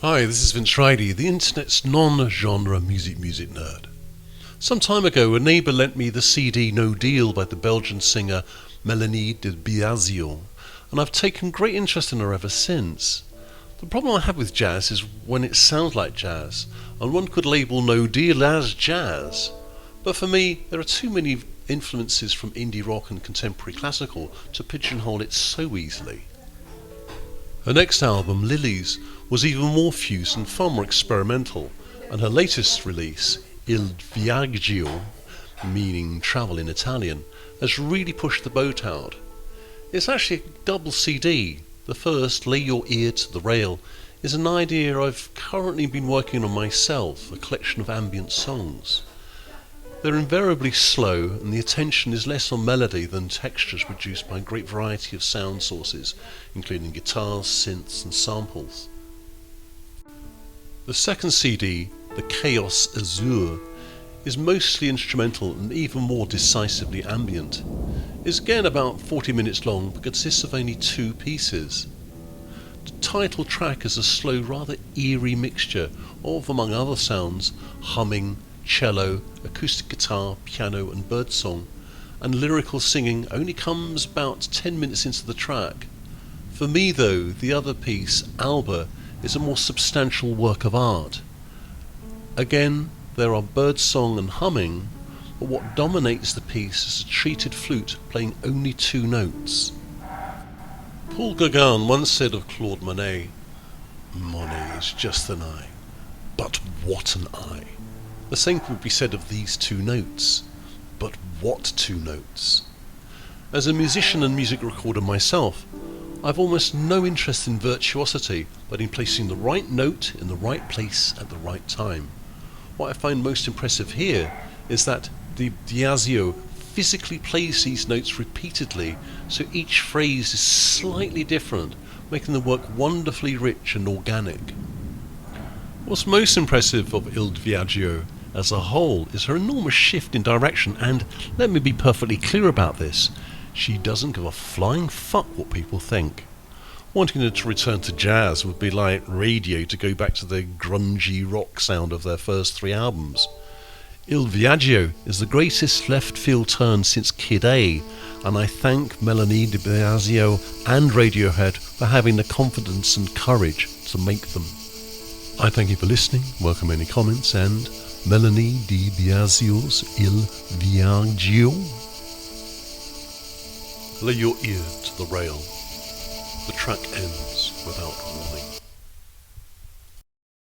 Hi, this is Vince Reilly, the internet's non-genre music nerd. Some time ago, a neighbour lent me the CD No Deal by the Belgian singer Melanie De Biasio, and I've taken great interest in her ever since. The problem I have with jazz is when it sounds like jazz, and one could label No Deal as jazz. But for me, there are too many influences from indie rock and contemporary classical to pigeonhole it so easily. Her next album, Lilies, was even more fused and far more experimental, and her latest release, Il Viaggio, meaning travel in Italian, has really pushed the boat out. It's actually a double CD. The first, Lay Your Ear to the Rail, is an idea I've currently been working on myself, a collection of ambient songs. They're invariably slow, and the attention is less on melody than textures produced by a great variety of sound sources, including guitars, synths and samples. The second CD, The Chaos Azure, is mostly instrumental and even more decisively ambient. It's again about 40 minutes long but consists of only two pieces. The title track is a slow, rather eerie mixture of, among other sounds, humming, cello, acoustic guitar, piano and birdsong, and lyrical singing only comes about 10 minutes into the track. For me though, the other piece, Alba, is a more substantial work of art. Again, there are birdsong and humming, but what dominates the piece is a treated flute playing only two notes. Paul Gauguin once said of Claude Monet, "Monet is just an eye, but what an eye." The same could be said of these two notes, but what two notes? As a musician and music recorder myself, I've almost no interest in virtuosity, but in placing the right note in the right place at the right time. What I find most impressive here is that De Biasio physically plays these notes repeatedly, so each phrase is slightly different, making the work wonderfully rich and organic. What's most impressive of Il Viaggio as a whole is her enormous shift in direction, and let me be perfectly clear about this, she doesn't give a flying fuck what people think. Wanting her to return to jazz would be like Radio to go back to the grungy rock sound of their first three albums. Il Viaggio is the greatest left field turn since Kid A, and I thank Melanie De Biasio and Radiohead for having the confidence and courage to make them. I thank you for listening, welcome any comments, and Melanie De Biasio's Il Viaggio. Lay your ear to the rail. The track ends with